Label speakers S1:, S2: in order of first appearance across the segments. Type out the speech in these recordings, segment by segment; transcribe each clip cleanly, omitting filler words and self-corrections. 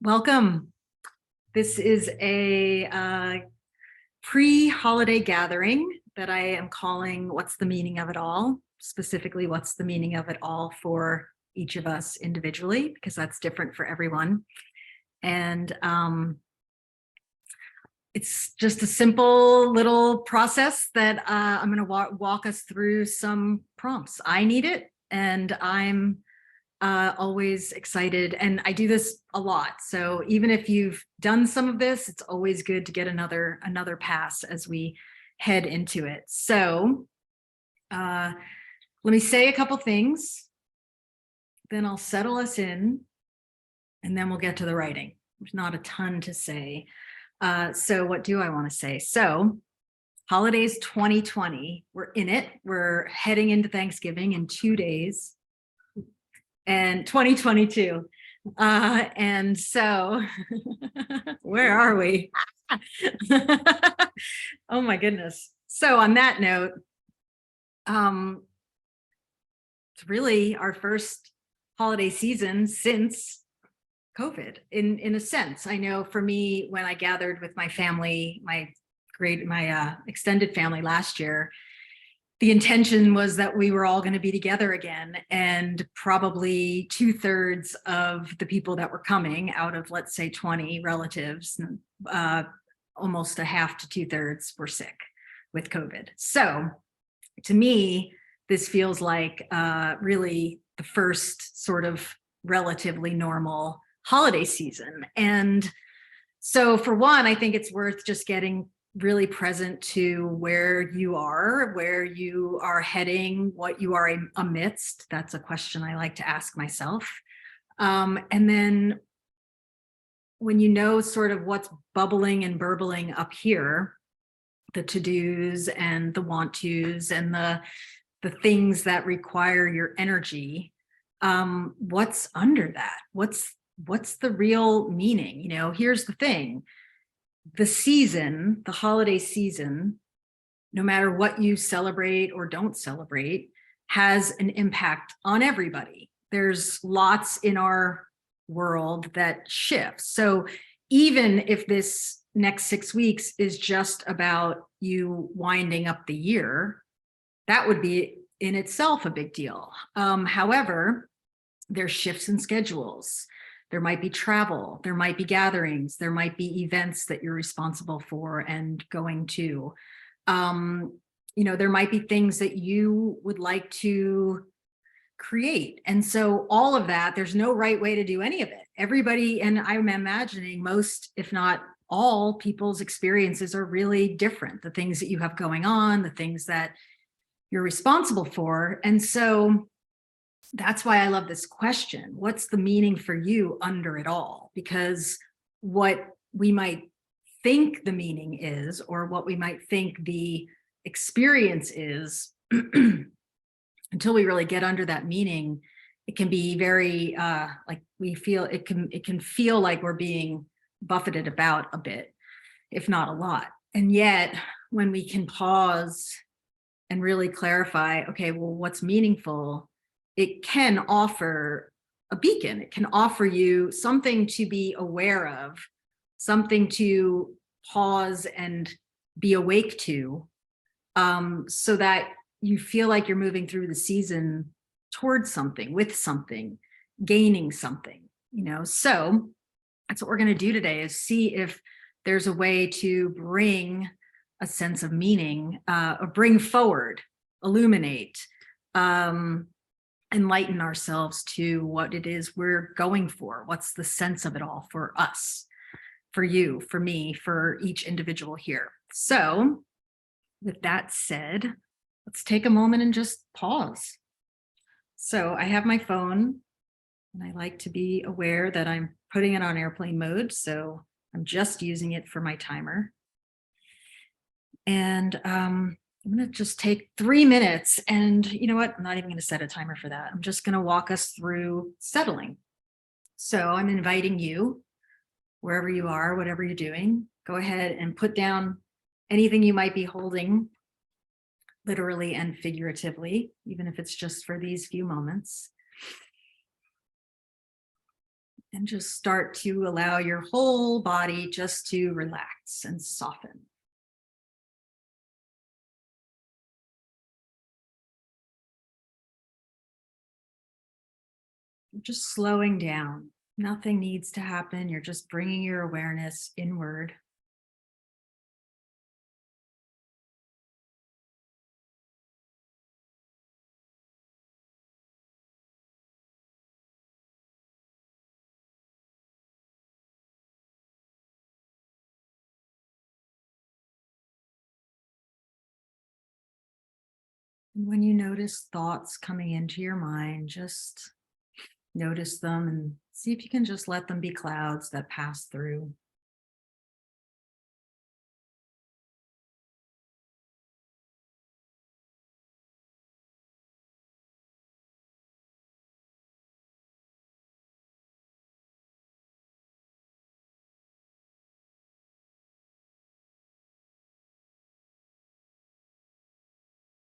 S1: Welcome. This is a pre-holiday gathering that I am calling What's the Meaning of It All? Specifically, what's the meaning of it all for each of us individually, because that's different for everyone. And it's just a simple little process that I'm going to walk us through some prompts. I need it, and I'm always excited, and I do this a lot. So even if you've done some of this, it's always good to get another pass as we head into it. So let me say a couple things, then I'll settle us in, and then we'll get to the writing. There's not a ton to say. So what do I want to say? So holidays 2020, we're in it. We're heading into Thanksgiving in 2 days. And 2022. And so where are we? Oh my goodness. So on that note, it's really our first holiday season since COVID in a sense. I know for me, when I gathered with my family, my extended family last year, the intention was that we were all going to be together again, and probably 2/3 of the people that were coming out of, let's say, 20 relatives, almost a half to 2/3 were sick with COVID. So to me, this feels like really the first sort of relatively normal holiday season. And so for one, I think it's worth just getting really present to where you are heading, what you are amidst. That's a question I like to ask myself. And then when you know sort of what's bubbling and burbling up here, the to-dos and the want-tos and the things that require your energy, what's under that? What's the real meaning? You know, here's the thing. The season, the holiday season, no matter what you celebrate or don't celebrate, has an impact on everybody. There's lots in our world that shifts. So even if this next 6 weeks is just about you winding up the year, that would be in itself a big deal. However, there's shifts in schedules. There might be travel, there might be gatherings, there might be events that you're responsible for and going to. You know, there might be things that you would like to create. And so all of that, there's no right way to do any of it. Everybody, and I'm imagining most, if not all, people's experiences are really different. The things that you have going on, the things that you're responsible for. And so that's why I love this question. What's the meaning for you under it all? Because what we might think the meaning is, or what we might think the experience is, until we really get under that meaning, it can be very like we feel it can feel like we're being buffeted about a bit, if not a lot. And yet when we can pause and really clarify, okay, well, what's meaningful? It can offer a beacon. It can offer you something to be aware of, something to pause and be awake to, so that you feel like you're moving through the season towards something, with something, gaining something, you know? So that's what we're going to do today, is see if there's a way to bring a sense of meaning, or bring forward, illuminate, enlighten ourselves to what it is we're going for. What's the sense of it all for us, for you, for me, for each individual here. So with that said, let's take a moment and just pause. So I have my phone, and I like to be aware that I'm putting it on airplane mode. So I'm just using it for my timer. And I'm going to just take 3 minutes, and you know what? I'm not even going to set a timer for that. I'm just going to walk us through settling. So I'm inviting you, wherever you are, whatever you're doing, go ahead and put down anything you might be holding, literally and figuratively, even if it's just for these few moments. And just start to allow your whole body just to relax and soften. You're just slowing down. Nothing needs to happen. You're just bringing your awareness inward. And when you notice thoughts coming into your mind, just notice them and see if you can just let them be clouds that pass through.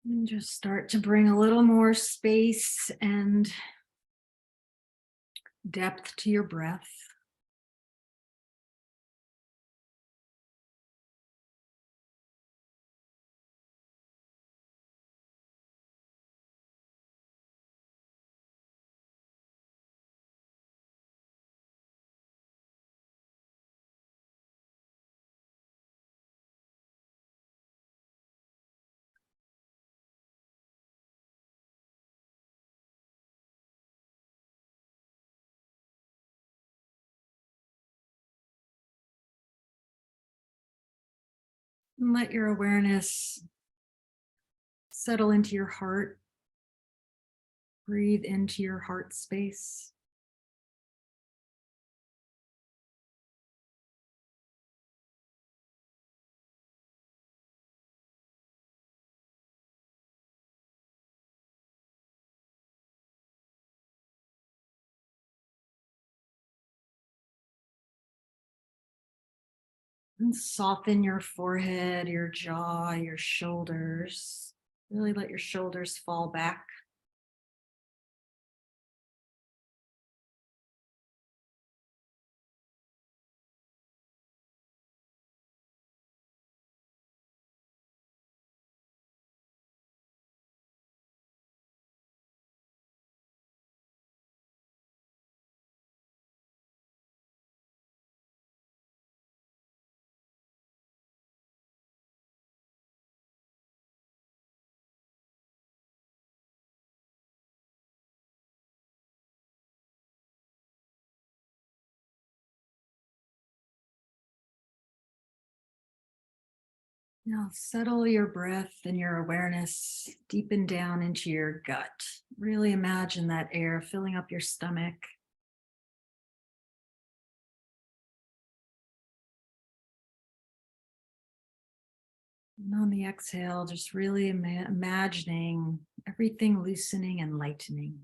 S1: And just start to bring a little more space and depth to your breath. And let your awareness settle into your heart. Breathe into your heart space. And soften your forehead, your jaw, your shoulders. Really let your shoulders fall back. Now settle your breath and your awareness deepen down into your gut. Really imagine that air filling up your stomach. And on the exhale, just really imagining everything loosening and lightening.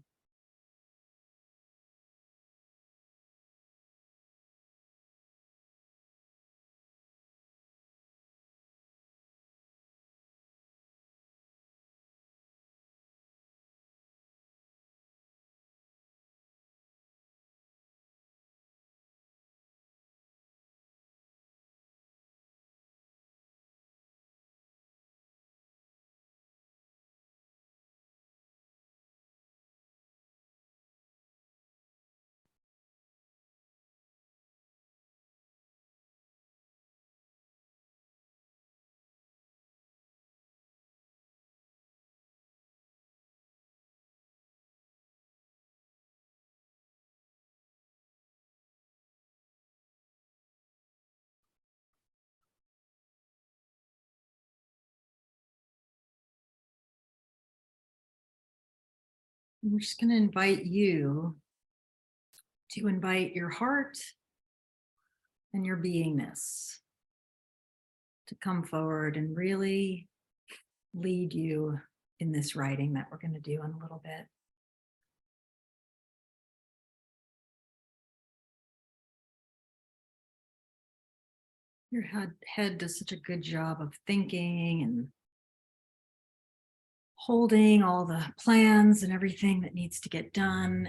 S1: I'm just going to invite you to invite your heart and your beingness to come forward and really lead you in this writing that we're going to do in a little bit. Your head does such a good job of thinking and holding all the plans and everything that needs to get done.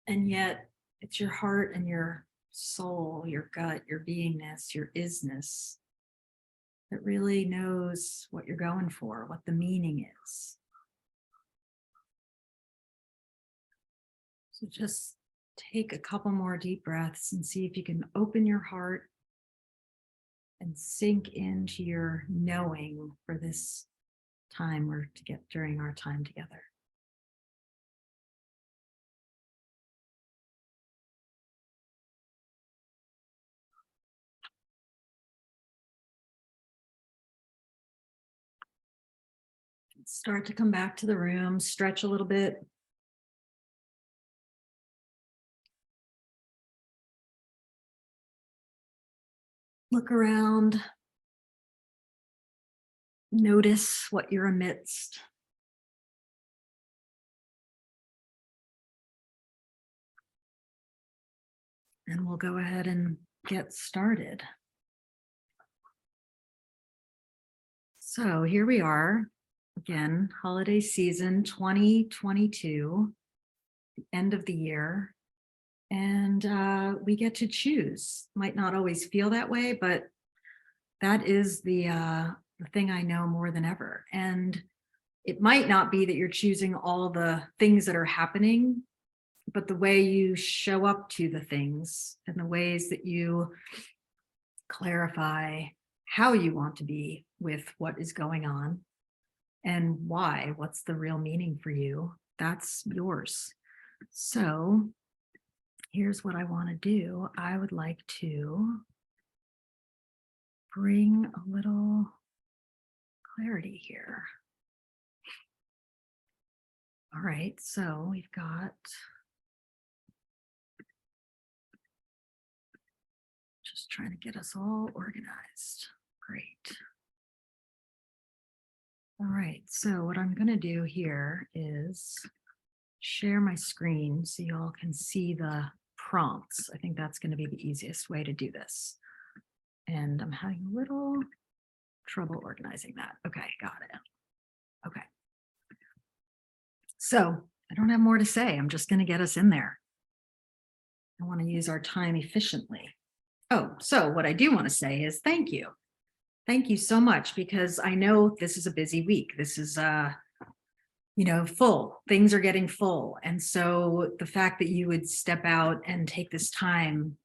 S1: And yet It's your heart and your soul, your gut, your beingness, your isness that really knows what you're going for, what the meaning is. So just take a couple more deep breaths and see if you can open your heart and sink into your knowing for this time or to get during our time together. Start to come back to the room, stretch a little bit. Look around. Notice what you're amidst. And we'll go ahead and get started. So here we are, again, holiday season 2022, the end of the year. And we get to choose. Might not always feel that way, but that is the thing I know more than ever. And it might not be that you're choosing all the things that are happening, but the way you show up to the things and the ways that you clarify how you want to be with what is going on and why, what's the real meaning for you, that's yours. So here's what I want to do. I would like to bring a little clarity here. All right, so we've got just trying to get us all organized. Great. All right, so what I'm going to do here is share my screen so you all can see the prompts. I think that's going to be the easiest way to do this. And I'm having a little trouble organizing that. Okay, got it. Okay. So I don't have more to say. I'm just going to get us in there. I want to use our time efficiently. Oh, so what I do want to say is thank you. Thank you so much, because I know this is a busy week. This is, full. Things are getting full. And so the fact that you would step out and take this time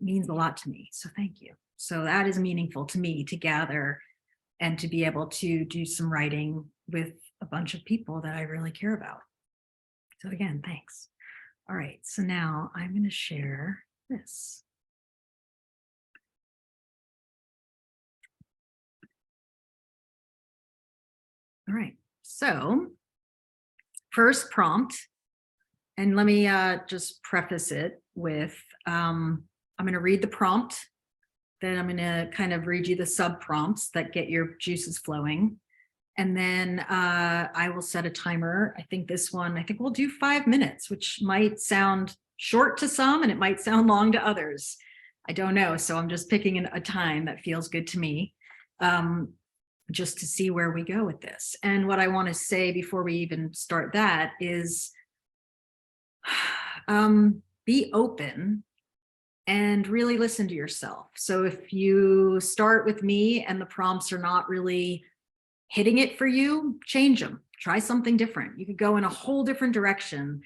S1: means a lot to me. So thank you. So that is meaningful to me, to gather and to be able to do some writing with a bunch of people that I really care about. So again, thanks. All right, so now I'm going to share this. All right, so first prompt, and let me just preface it with, I'm going to read the prompt, then I'm going to kind of read you the sub prompts that get your juices flowing. And then I will set a timer. I think we'll do 5 minutes, which might sound short to some and it might sound long to others. I don't know. So I'm just picking a time that feels good to me, just to see where we go with this. And what I want to say before we even start that is be open and really listen to yourself. So if you start with me and the prompts are not really hitting it for you, change them, try something different. You could go in a whole different direction,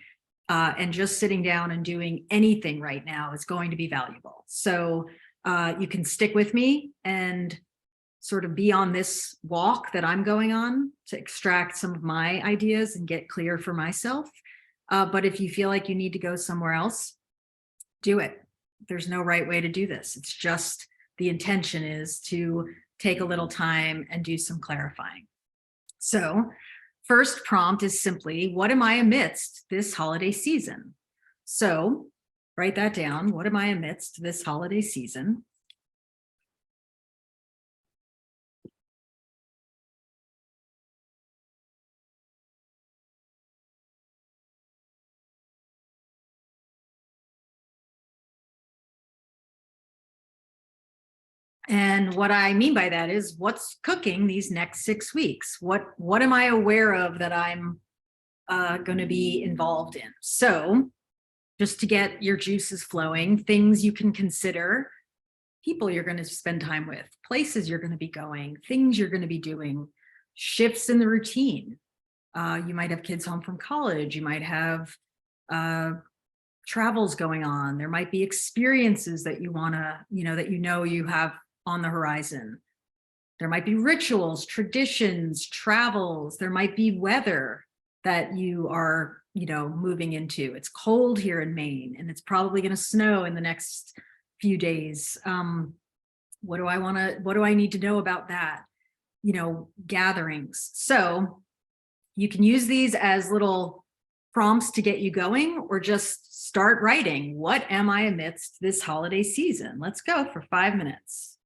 S1: and just sitting down and doing anything right now is going to be valuable. So you can stick with me and sort of be on this walk that I'm going on to extract some of my ideas and get clear for myself. But if you feel like you need to go somewhere else, do it. There's no right way to do this. It's just the intention is to take a little time and do some clarifying. So first prompt is simply, what am I amidst this holiday season? So write that down. What am I amidst this holiday season? And what I mean by that is what's cooking these next 6 weeks? What am I aware of that I'm going to be involved in? So just to get your juices flowing, things you can consider, people you're going to spend time with, places you're going to be going, things you're going to be doing, shifts in the routine. You might have kids home from college. You might have travels going on. There might be experiences that you want to, that you have on the horizon. There might be rituals, traditions, travels. There might be weather that you are, moving into. It's cold here in Maine, and it's probably going to snow in the next few days. What do I need to know about that? Gatherings. So you can use these as little prompts to get you going, or just start writing. What am I amidst this holiday season? Let's go for 5 minutes.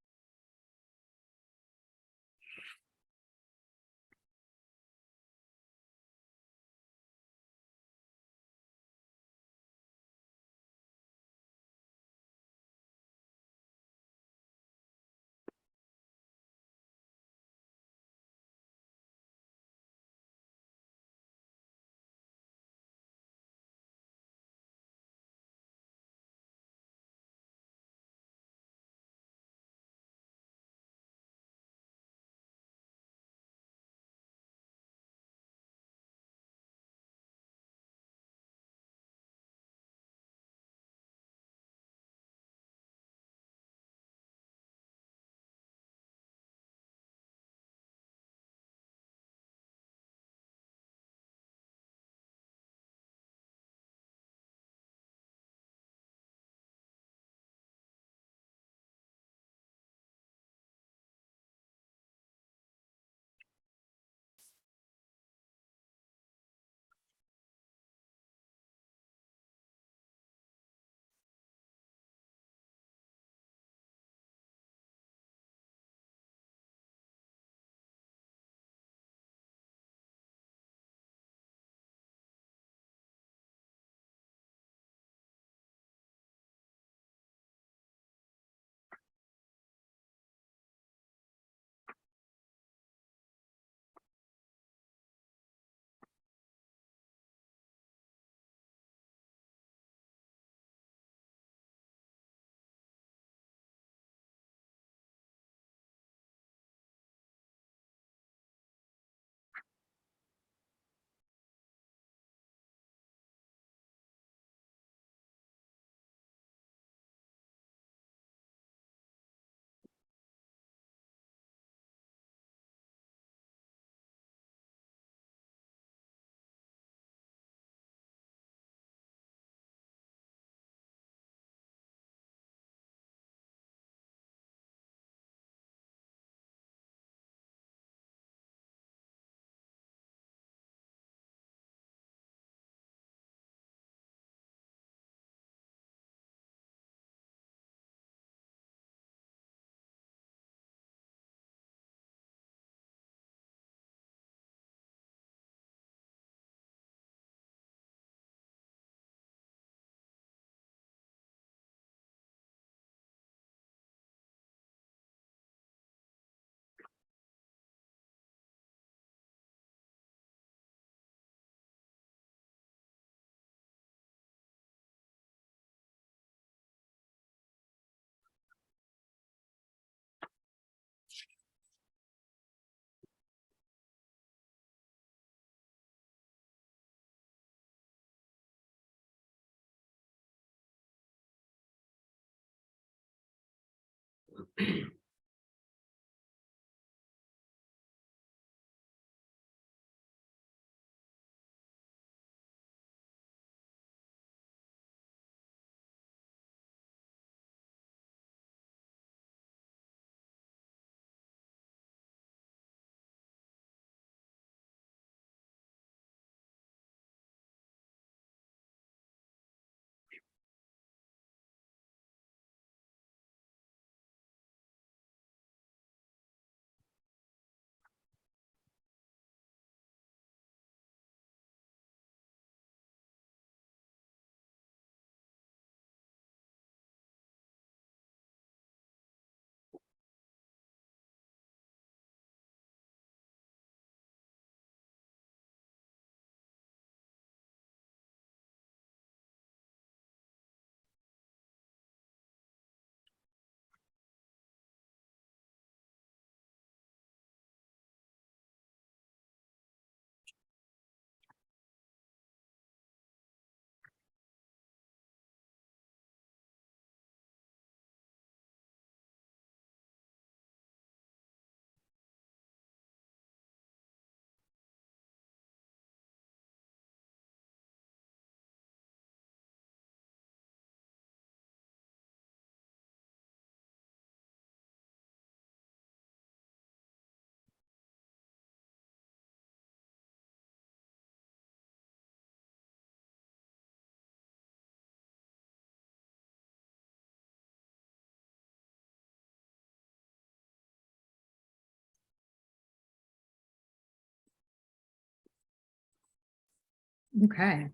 S1: Okay.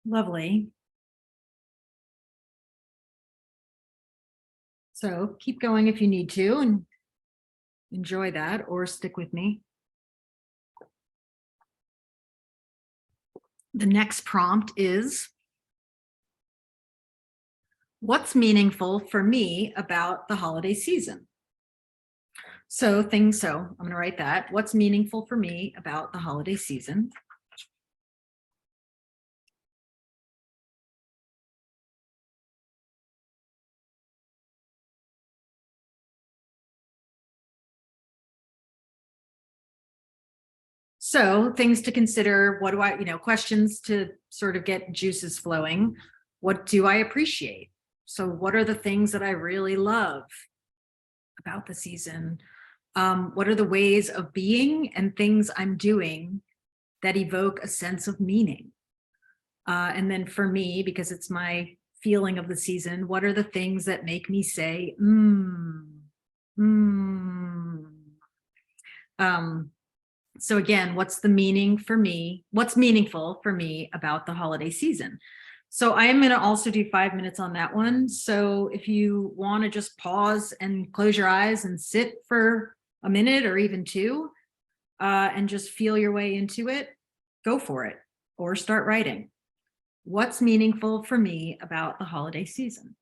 S1: Lovely. So keep going if you need to and enjoy that or stick with me. The next prompt is, what's meaningful for me about the holiday season? So I'm going to write that. What's meaningful for me about the holiday season? So things to consider, what do I, questions to sort of get juices flowing. What do I appreciate? So what are the things that I really love about the season? What are the ways of being and things I'm doing that evoke a sense of meaning? And then for me, because it's my feeling of the season, what are the things that make me say, mm. Um, so again, what's the meaning for me? What's meaningful for me about the holiday season? So I am going to also do 5 minutes on that one. So if you want to just pause and close your eyes and sit for a minute or even two, and just feel your way into it, go for it or start writing. What's meaningful for me about the holiday season?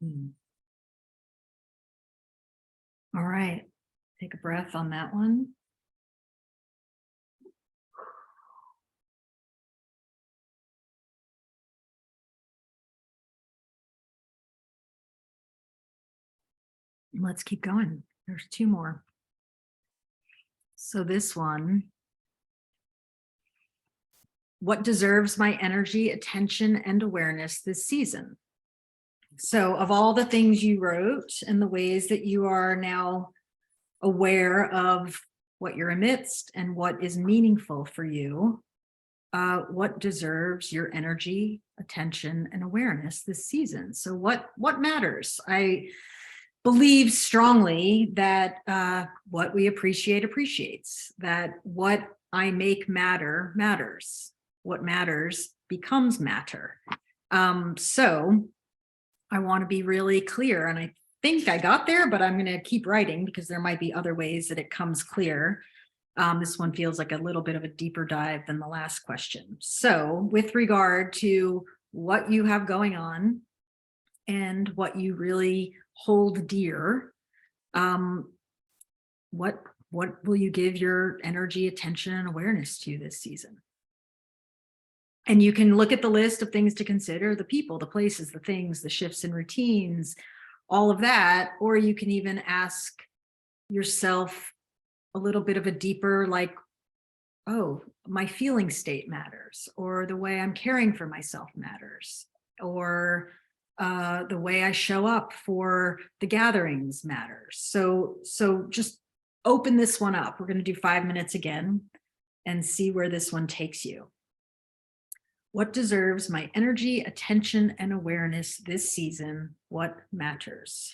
S1: Hmm. All right. Take a breath on that one. Let's keep going. There's two more. So this one, what deserves my energy, attention, and awareness this season? So of all the things you wrote and the ways that you are now aware of what you're amidst and what is meaningful for you, what deserves your energy, attention, and awareness this season? So what matters? I believe strongly that what we appreciate appreciates, that what I make matter matters. What matters becomes matter. So I want to be really clear, and I think I got there, but I'm going to keep writing because there might be other ways that it comes clear. This one feels like a little bit of a deeper dive than the last question. So with regard to what you have going on and what you really hold dear, um, what will you give your energy, attention, and awareness to this season? And you can look at the list of things to consider: the people, the places, the things, the shifts in routines, all of that. Or you can even ask yourself a little bit of a deeper, like, oh, my feeling state matters, or the way I'm caring for myself matters, or the way I show up for the gatherings matters. So just open this one up. We're going to do 5 minutes again and see where this one takes you. What deserves my energy, attention, and awareness this season? What matters?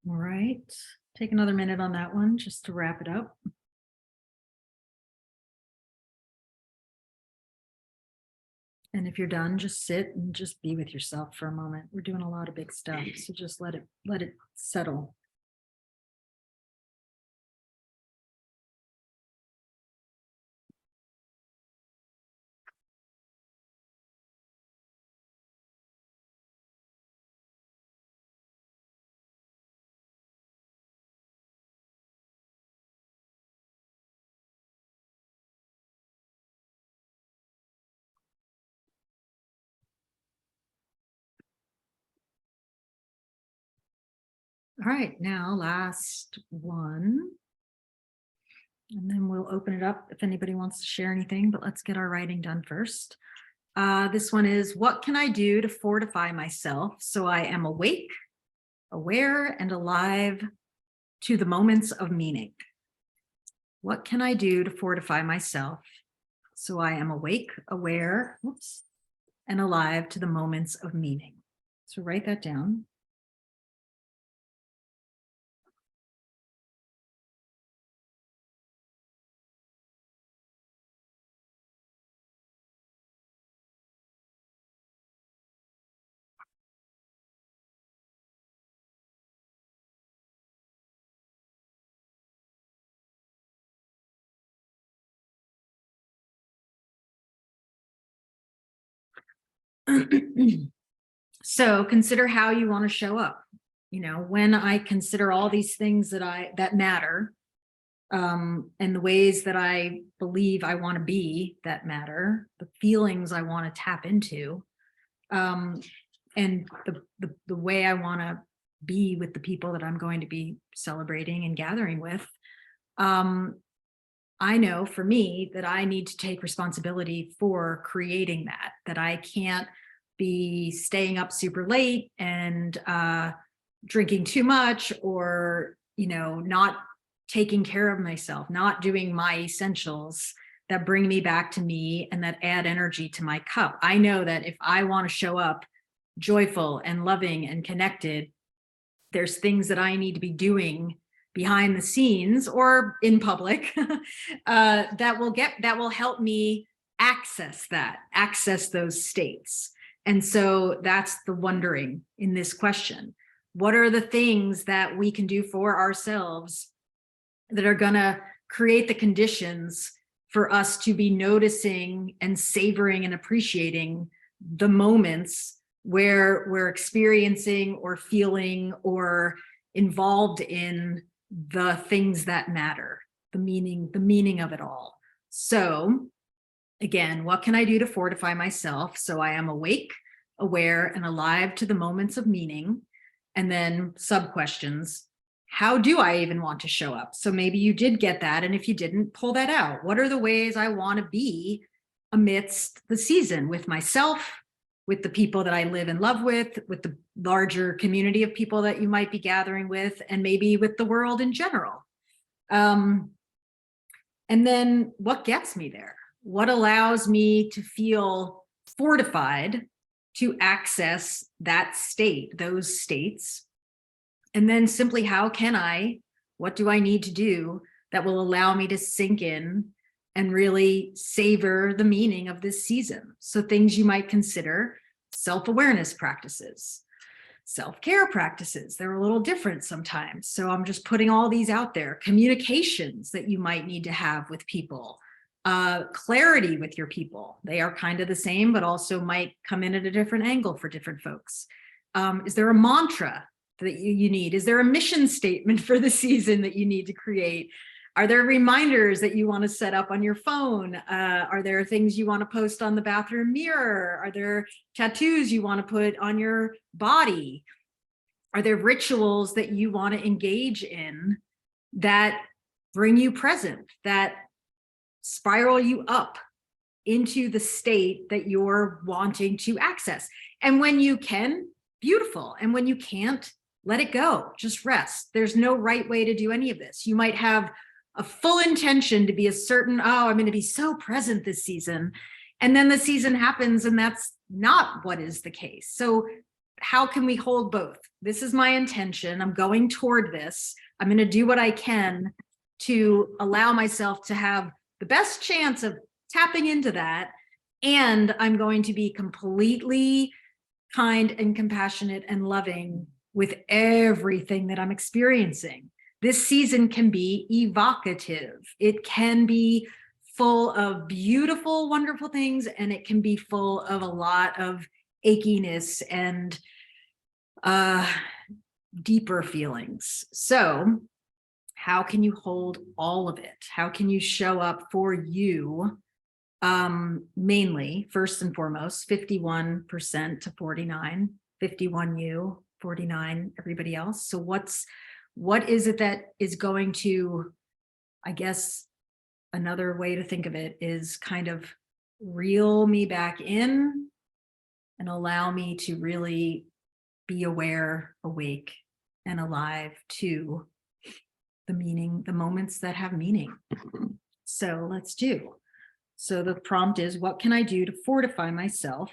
S1: All right. Take another minute on that one just to wrap it up. And if you're done, just sit and just be with yourself for a moment. We're doing a lot of big stuff, so just let it settle. All right, now last one. And then we'll open it up if anybody wants to share anything, but let's get our writing done first. This one is, what can I do to fortify myself so I am awake, aware, and alive to the moments of meaning? What can I do to fortify myself so I am awake, aware, and alive to the moments of meaning? So write that down. So consider how you want to show up. You know, when I consider all these things that matter, and the ways that I believe I want to be that matter, the feelings I want to tap into, and the way I want to be with the people that I'm going to be celebrating and gathering with. I know for me that I need to take responsibility for creating that I can't be staying up super late and drinking too much, or, not taking care of myself, not doing my essentials that bring me back to me and that add energy to my cup. I know that if I want to show up joyful and loving and connected, there's things that I need to be doing behind the scenes or in public that will help me access those states. And so that's the wondering in this question. What are the things that we can do for ourselves that are going to create the conditions for us to be noticing and savoring and appreciating the moments where we're experiencing or feeling or involved in the things that matter, the meaning of it all. So again, what can I do to fortify myself so I am awake, aware, and alive to the moments of meaning? And then sub questions. How do I even want to show up? So maybe you did get that. And if you didn't, pull that out. What are the ways I want to be amidst the season with myself, with the people that I live and love with the larger community of people that you might be gathering with, and maybe with the world in general? And then what gets me there? What allows me to feel fortified to access that state, those states? And then simply, what do I need to do that will allow me to sink in and really savor the meaning of this season? So things you might consider: self-awareness practices, self-care practices. They're a little different sometimes. So I'm just putting all these out there. Communications that you might need to have with people, clarity with your people. They are kind of the same, but also might come in at a different angle for different folks. Is there a mantra that you need? Is there a mission statement for the season that you need to create? Are there reminders that you want to set up on your phone? Are there things you want to post on the bathroom mirror? Are there tattoos you want to put on your body? Are there rituals that you want to engage in that bring you present, that spiral you up into the state that you're wanting to access? And when you can, beautiful. And when you can't, let it go. Just rest. There's no right way to do any of this. You might have a full intention to be a certain, I'm going to be so present this season. And then the season happens and that's not what is the case. So how can we hold both? This is my intention. I'm going toward this. I'm going to do what I can to allow myself to have the best chance of tapping into that. And I'm going to be completely kind and compassionate and loving with everything that I'm experiencing. This season can be evocative. It can be full of beautiful, wonderful things, and it can be full of a lot of achiness and deeper feelings. So how can you hold all of it? How can you show up for you? Mainly, first and foremost, 51% to 49, 51 you, 49 everybody else. So what is it that is going to, I guess, another way to think of it is kind of reel me back in and allow me to really be aware, awake, and alive to the meaning, the moments that have meaning. So let's do. So the prompt is, what can I do to fortify myself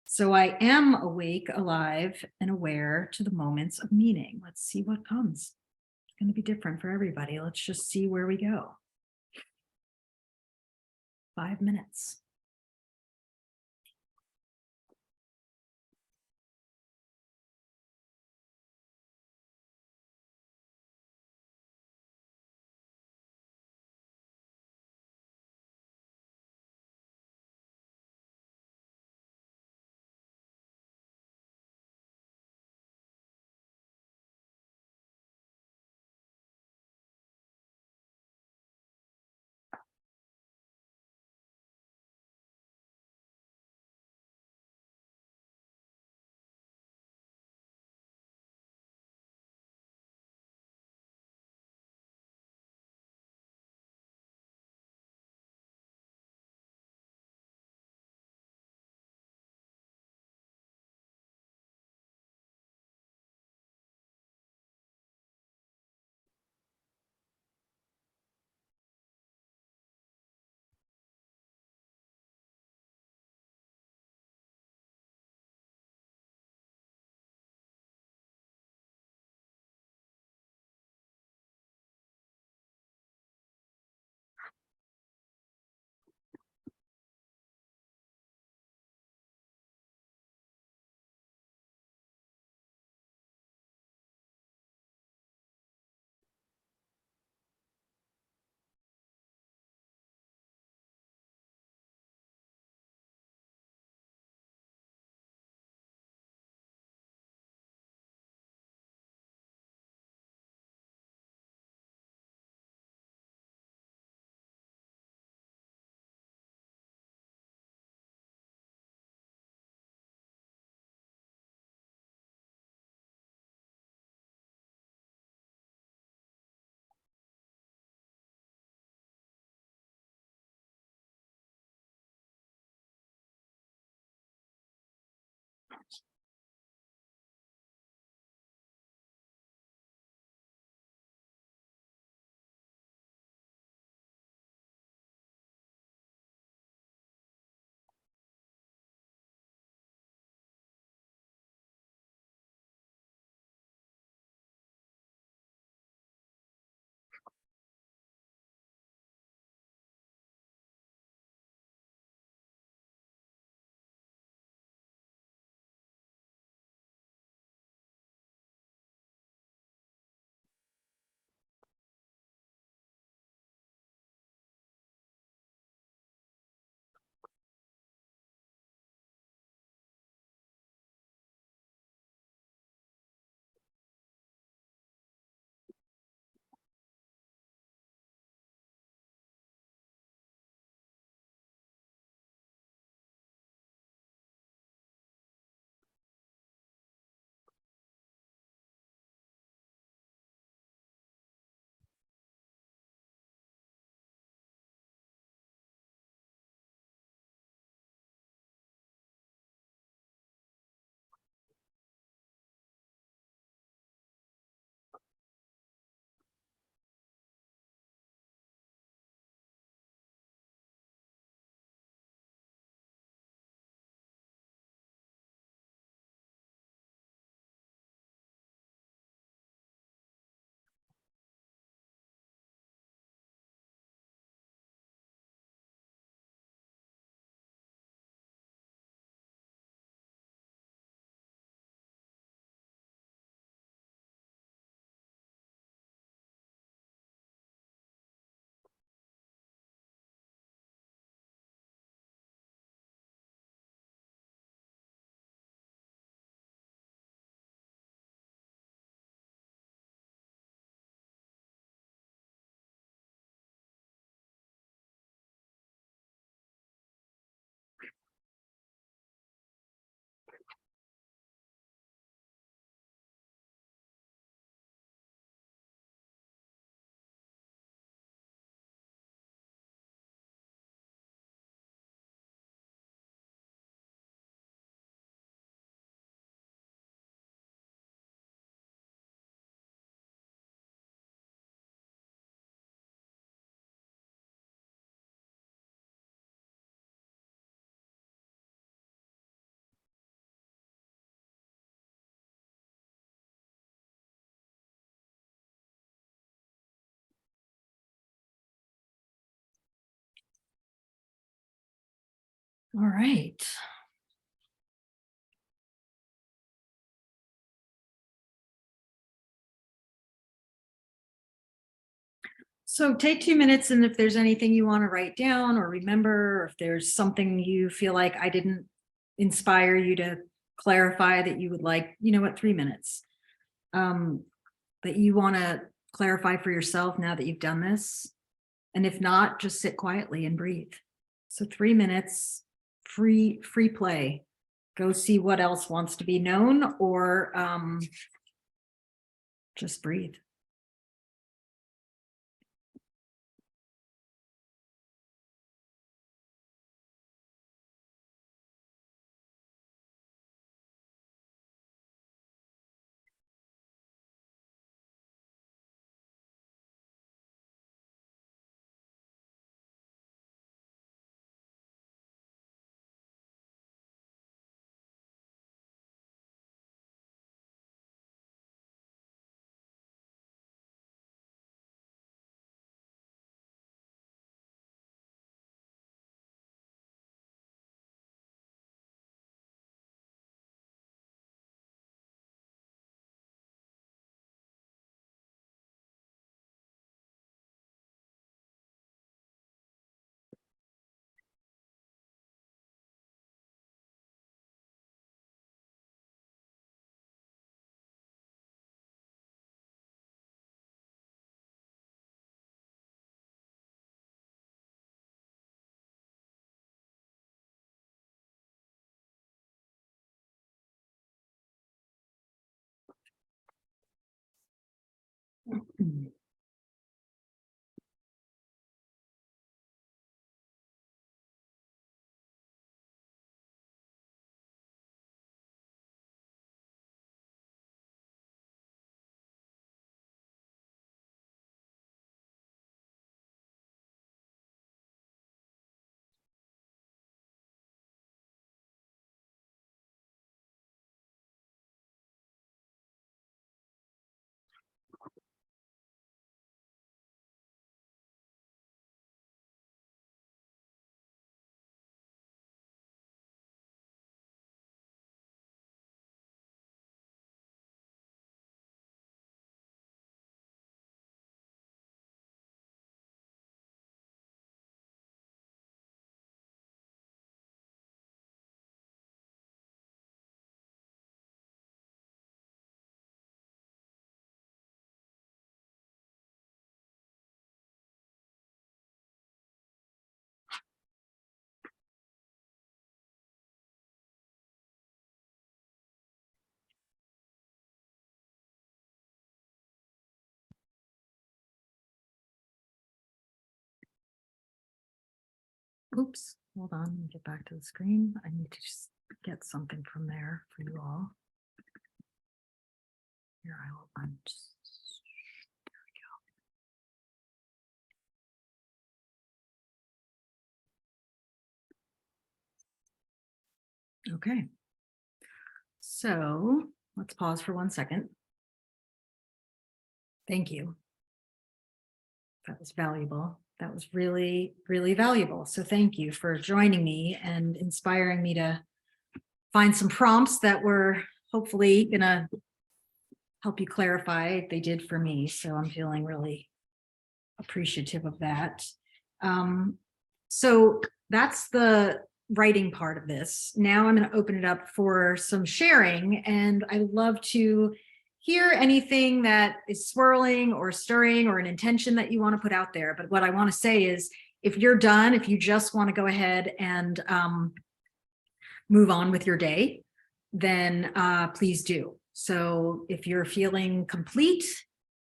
S1: so I am awake, alive, and aware to the moments of meaning? Let's see what comes. It's going to be different for everybody. Let's just see where we go. 5 minutes. All right. So take 2 minutes, and if there's anything you want to write down or remember, or if there's something you feel like I didn't inspire you to clarify that you would like, 3 minutes um, that you want to clarify for yourself now that you've done this. And if not, just sit quietly and breathe. So 3 minutes, free play. Go see what else wants to be known, or just breathe. Oops, hold on, let me get back to the screen. I need to just get something from there for you all. Here, I will okay. So let's pause for 1 second. Thank you. That was valuable. That was really, really valuable. So thank you for joining me and inspiring me to find some prompts that were hopefully gonna help you clarify. They did for me. So I'm feeling really appreciative of that. So that's the writing part of this. Now I'm going to open it up for some sharing, and I would love to hear anything that is swirling or stirring or an intention that you want to put out there. But what I want to say is, if you're done, if you just want to go ahead and move on with your day, then please do. So if you're feeling complete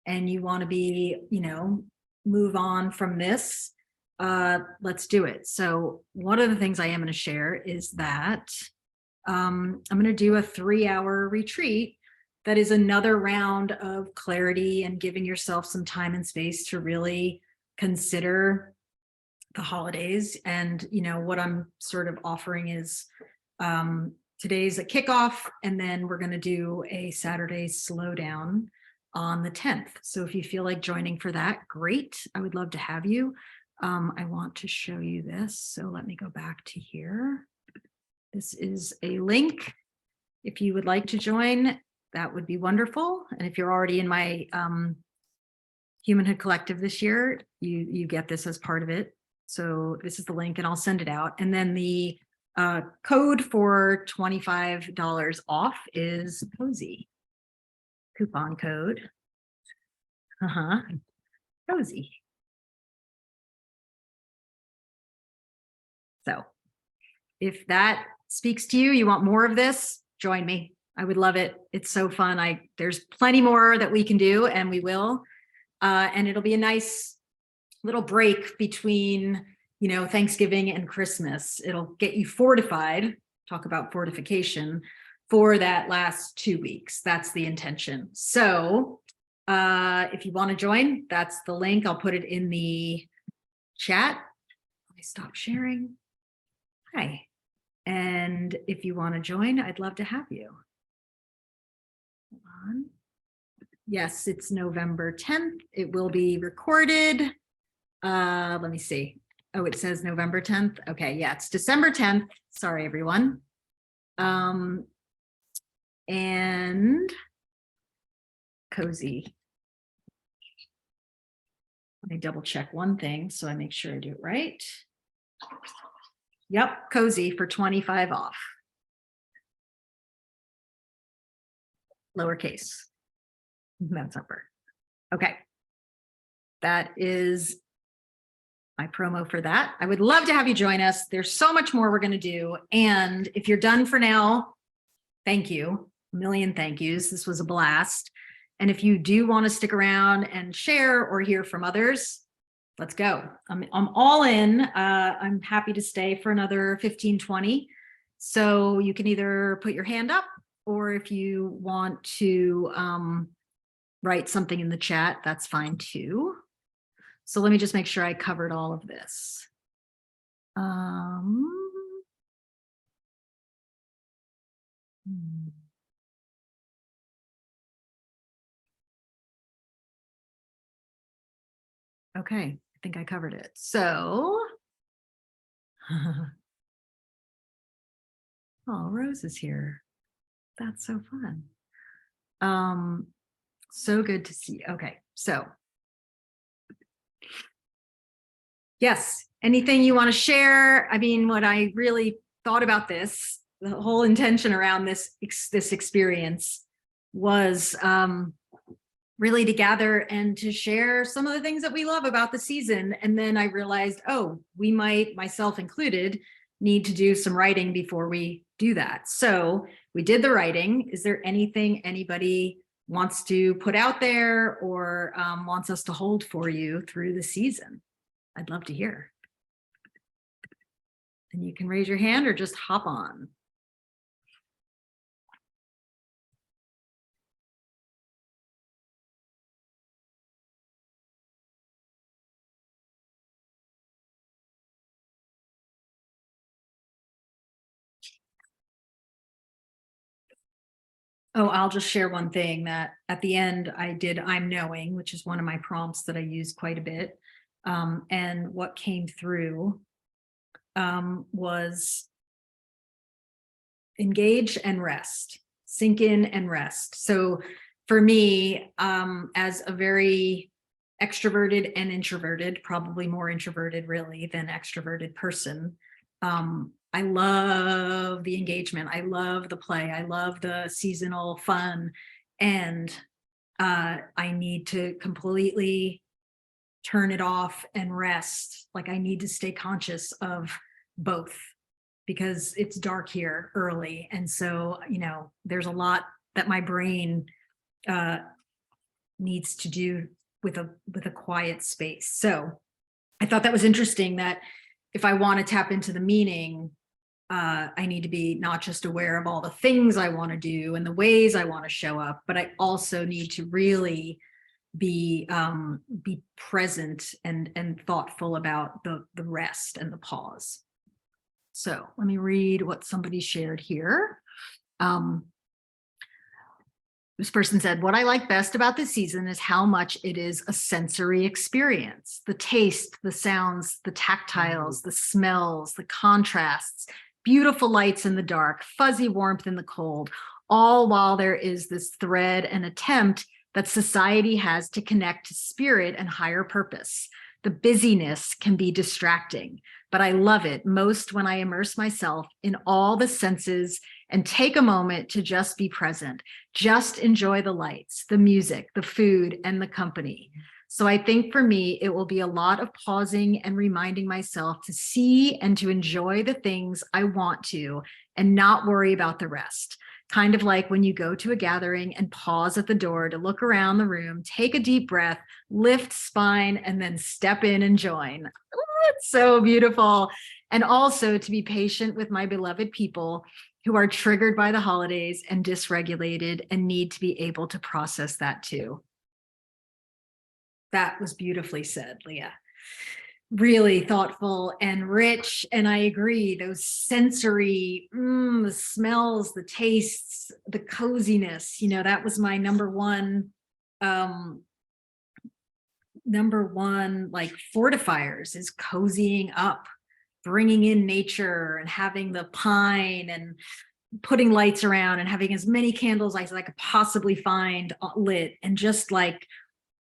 S1: and you want to be, move on from this, let's do it. So one of the things I am going to share is that I'm going to do a 3-hour retreat that is another round of clarity and giving yourself some time and space to really consider the holidays. And what I'm sort of offering is today's a kickoff, and then we're going to do a Saturday slowdown on the 10th. So if you feel like joining for that, great. I would love to have you. I want to show you this. So let me go back to here. This is a link. If you would like to join, that would be wonderful. And if you're already in my Humanhood Collective this year, you get this as part of it. So this is the link and I'll send it out. And then the code for $25 off is Cozy. Coupon code. Cozy. So if that speaks to you, you want more of this, join me. I would love it. It's so fun. There's plenty more that we can do, and we will. And it'll be a nice little break between, Thanksgiving and Christmas. It'll get you fortified, talk about fortification, for that last 2 weeks. That's the intention. So if you want to join, that's the link. I'll put it in the chat. Let me stop sharing. Hi. And if you want to join, I'd love to have you. Hold on. Yes, it's November 10th. It will be recorded. Let me see. Oh, it says November 10th. Okay, yeah, it's December 10th. Sorry, everyone. And Cozy. Let me double check one thing so I make sure I do it right. Yep, Cozy for 25 off. Lowercase. That's upper. Okay. That is my promo for that. I would love to have you join us. There's so much more we're going to do. And if you're done for now, thank you. A million thank yous. This was a blast. And if you do want to stick around and share or hear from others, let's go. I'm all in. I'm happy to stay for another 15, 20. So you can either put your hand up, or if you want to write something in the chat, that's fine too. So let me just make sure I covered all of this. Okay, I think I covered it. So, oh, Rose is here. That's so fun. So good to see you. Okay, so yes, anything you want to share? I mean, what I really thought about this, the whole intention around this experience was really to gather and to share some of the things that we love about the season. And then I realized, oh, we might, myself included, need to do some writing before we do that. So we did the writing. Is there anything anybody wants to put out there or wants us to hold for you through the season? I'd love to hear. And you can raise your hand or just hop on. Oh, I'll just share one thing that at the end I did I'm knowing, which is one of my prompts that I use quite a bit. And what came through was engage and rest, sink in and rest. So for me, as a very extroverted and introverted, probably more introverted really than extroverted person, I love the engagement. I love the play. I love the seasonal fun. And I need to completely turn it off and rest. Like I need to stay conscious of both because it's dark here early. And so, there's a lot that my brain needs to do with a quiet space. So I thought that was interesting that if I want to tap into the meaning, I need to be not just aware of all the things I want to do and the ways I want to show up, but I also need to really be present and thoughtful about the rest and the pause. So let me read what somebody shared here. This person said, what I like best about this season is how much it is a sensory experience. The taste, the sounds, the tactiles, the smells, the contrasts, beautiful lights in the dark, fuzzy warmth in the cold, all while there is this thread and attempt that society has to connect to spirit and higher purpose. The busyness can be distracting, but I love it most when I immerse myself in all the senses and take a moment to just be present, just enjoy the lights, the music, the food, and the company. So I think for me, it will be a lot of pausing and reminding myself to see and to enjoy the things I want to and not worry about the rest. Kind of like when you go to a gathering and pause at the door to look around the room, take a deep breath, lift spine, and then step in and join. Oh, it's so beautiful. And also to be patient with my beloved people who are triggered by the holidays and dysregulated and need to be able to process that too. That was beautifully said, Leah. Really thoughtful and rich. And I agree, those sensory, the smells, the tastes, the coziness, that was my number one like fortifiers, is cozying up, bringing in nature and having the pine and putting lights around and having as many candles as I could possibly find lit, and just like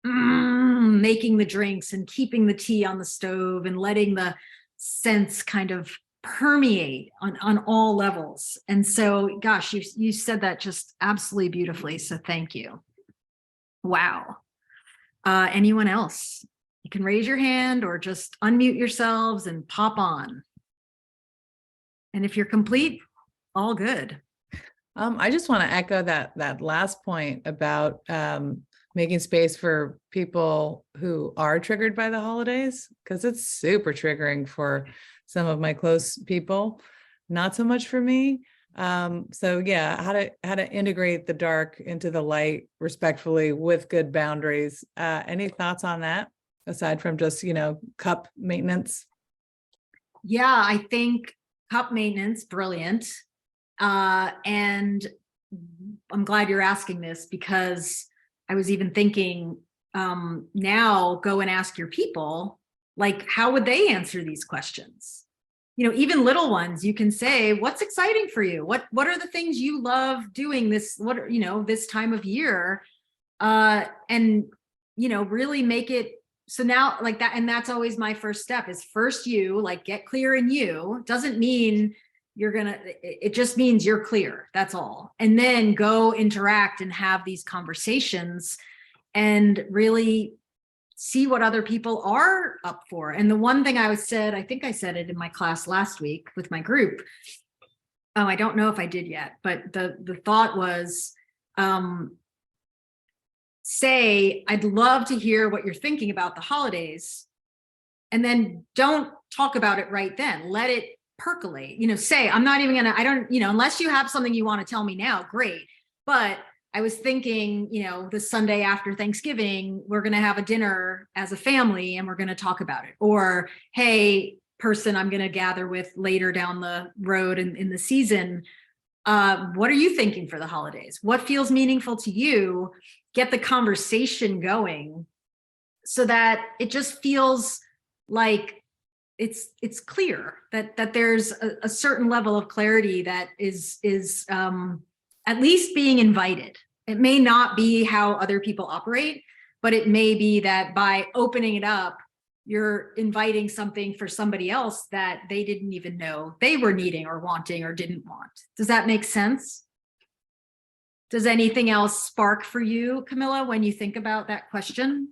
S1: making the drinks and keeping the tea on the stove and letting the scents kind of permeate on all levels. And so, gosh, you said that just absolutely beautifully. So thank you. Wow. Anyone else? You can raise your hand or just unmute yourselves and pop on. And if you're complete, all good.
S2: I just want to echo that last point about making space for people who are triggered by the holidays, because it's super triggering for some of my close people, not so much for me. So yeah, how to integrate the dark into the light respectfully with good boundaries. Any thoughts on that aside from just, cup maintenance?
S1: Yeah, I think cup maintenance, brilliant. And I'm glad you're asking this, because I was even thinking, now go and ask your people, like, how would they answer these questions? Even little ones, you can say, what's exciting for you? What are the things you love doing this time of year? And, really make it so now like that. And that's always my first step, is first you like get clear in you. Doesn't mean it just means you're clear. That's all. And then go interact and have these conversations and really see what other people are up for. And the one thing I think I said it in my class last week with my group. Oh, I don't know if I did yet, but the thought was, say, I'd love to hear what you're thinking about the holidays. And then don't talk about it right then. Let it percolate, say, I'm not even gonna, I don't, unless you have something you want to tell me now, great. But I was thinking, the Sunday after Thanksgiving, we're going to have a dinner as a family and we're going to talk about it. Or, hey, person I'm going to gather with later down the road in the season, what are you thinking for the holidays? What feels meaningful to you? Get the conversation going so that it just feels like it's clear that there's a certain level of clarity that is at least being invited. It may not be how other people operate, but it may be that by opening it up, you're inviting something for somebody else that they didn't even know they were needing or wanting or didn't want. Does that make sense? Does anything else spark for you, Camilla, when you think about that question?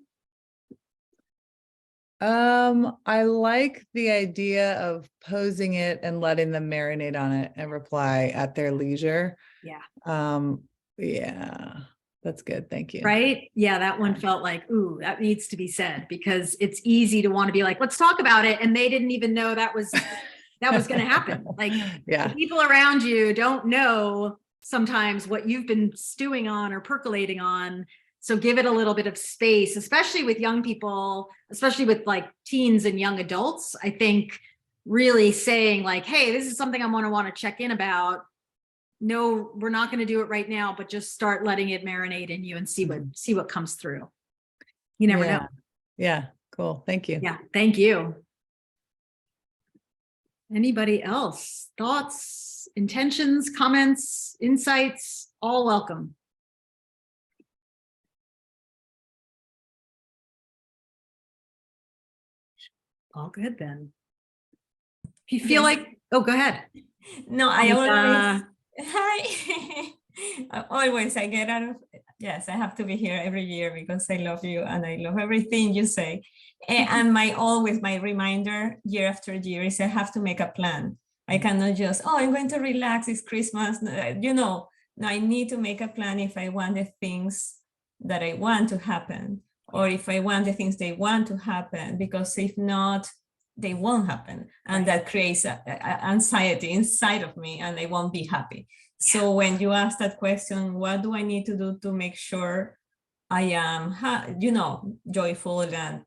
S2: I like the idea of posing it and letting them marinate on it and reply at their leisure.
S1: Yeah.
S2: Yeah, that's good. Thank you.
S1: Right? Yeah, that one felt like, ooh, that needs to be said, because it's easy to want to be like, let's talk about it. And they didn't even know that was going to happen. Like,
S2: yeah,
S1: the people around you don't know sometimes what you've been stewing on or percolating on. So give it a little bit of space, especially with young people, especially with like teens and young adults. I think really saying like, hey, this is something I want to check in about. No, we're not going to do it right now, but just start letting it marinate in you and see what comes through. You never know.
S2: Yeah, cool. Thank you.
S1: Yeah, thank you. Anybody else? Thoughts, intentions, comments, insights, all welcome. All good then. If you feel
S3: Yes.
S1: like, oh, go ahead.
S3: No, I
S1: Monica.
S3: always, hi. Always, I get out of, yes, I have to be here every year because I love you and I love everything you say. And my reminder year after year is I have to make a plan. I cannot just, oh, I'm going to relax, it's Christmas. No, I need to make a plan if I want the things that I want to happen, or if I want the things they want to happen, because if not, they won't happen. And that creates anxiety inside of me and I won't be happy. So when you ask that question, what do I need to do to make sure I am, joyful and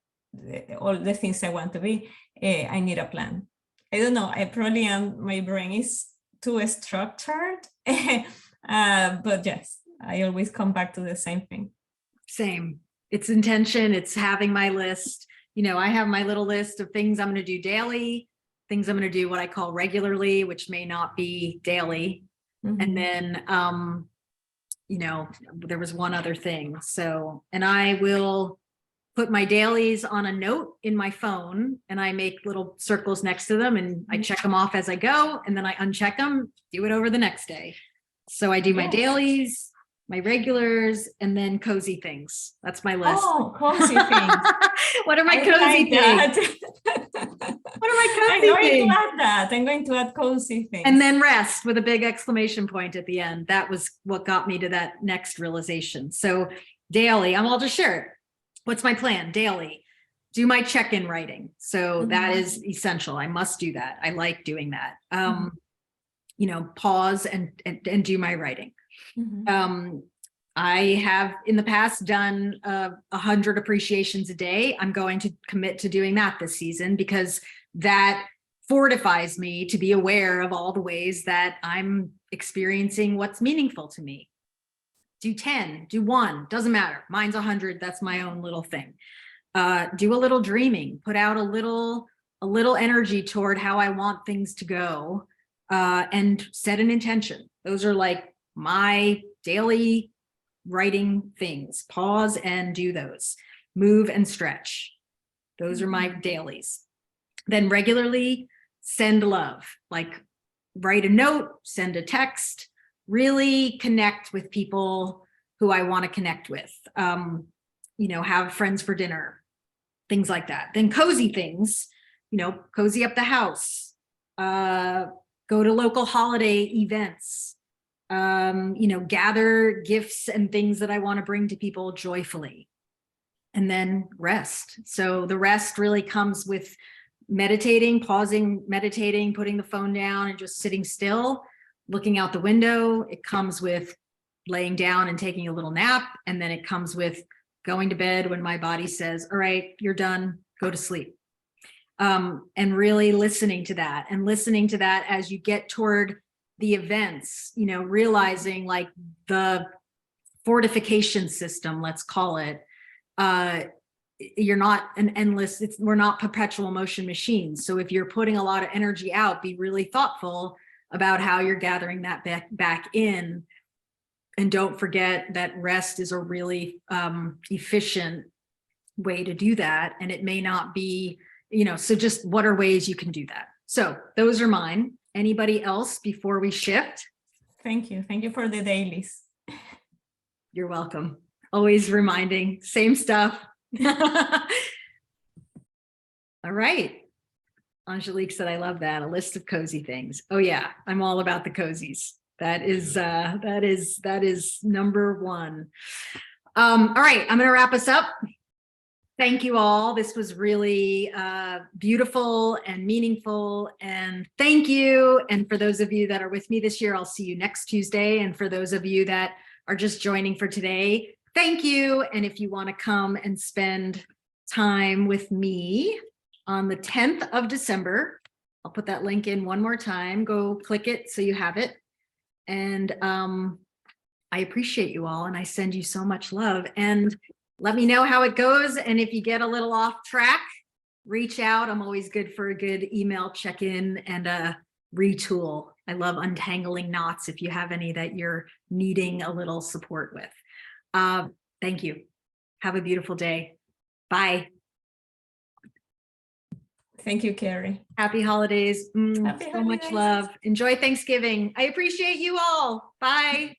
S3: all the things I want to be, I need a plan. I don't know, I probably am, my brain is too structured, but yes, I always come back to the same thing.
S1: Same. It's intention. It's having my list. I have my little list of things I'm going to do daily, things I'm going to do what I call regularly, which may not be daily.
S3: Mm-hmm.
S1: And then, there was one other thing. So, and I will put my dailies on a note in my phone and I make little circles next to them and I check them off as I go. And then I uncheck them, do it over the next day. So I do my dailies, my regulars, and then cozy things. That's my list.
S3: Oh, cozy things.
S1: What are my cozy things? What are my cozy
S3: I'm going
S1: things?
S3: to add that. I'm going to add cozy things.
S1: And then rest with a big exclamation point at the end. That was what got me to that next realization. So daily, I'll just share it. What's my plan? Daily. Do my check-in writing. So that is essential. I must do that. I like doing that. Pause and do my writing. I have in the past done 100 appreciations a day. I'm going to commit to doing that this season because that fortifies me to be aware of all the ways that I'm experiencing what's meaningful to me. Do 10, do 1, doesn't matter. Mine's 100. That's my own little thing. Do a little dreaming, put out a little energy toward how I want things to go, and set an intention. Those are like my daily writing things. Pause and do those. Move and stretch. Those are my dailies. Then regularly send love, like write a note, send a text, really connect with people who I want to connect with. Have friends for dinner, things like that. Then cozy things, cozy up the house, go to local holiday events, gather gifts and things that I want to bring to people joyfully. And then rest. So the rest really comes with meditating, pausing, meditating, putting the phone down and just sitting still, looking out the window. It comes with laying down and taking a little nap. And then it comes with going to bed when my body says, all right, you're done, go to sleep. And really listening to that as you get toward the events, realizing like the fortification system, let's call it, you're not we're not perpetual motion machines. So if you're putting a lot of energy out, be really thoughtful about how you're gathering that back in. And don't forget that rest is a really efficient way to do that. And it may not be, so just what are ways you can do that? So those are mine. Anybody else before we shift?
S3: Thank you. Thank you for the dailies.
S1: You're welcome. Always reminding, same stuff. All right. Angelique said, I love that. A list of cozy things. Oh yeah, I'm all about the cozies. That is number one. All right, I'm going to wrap us up. Thank you all. This was really beautiful and meaningful. And thank you. And for those of you that are with me this year, I'll see you next Tuesday. And for those of you that are just joining for today, thank you. And if you want to come and spend time with me on the 10th of December, I'll put that link in one more time. Go click it so you have it. And I appreciate you all. And I send you so much love. And let me know how it goes. And if you get a little off track, reach out. I'm always good for a good email check-in and a retool. I love untangling knots if you have any that you're needing a little support with. Thank you. Have a beautiful day. Bye.
S3: Thank you, Carrie.
S1: Happy holidays.
S3: Happy
S1: So much
S3: holidays.
S1: love. Enjoy Thanksgiving. I appreciate you all. Bye.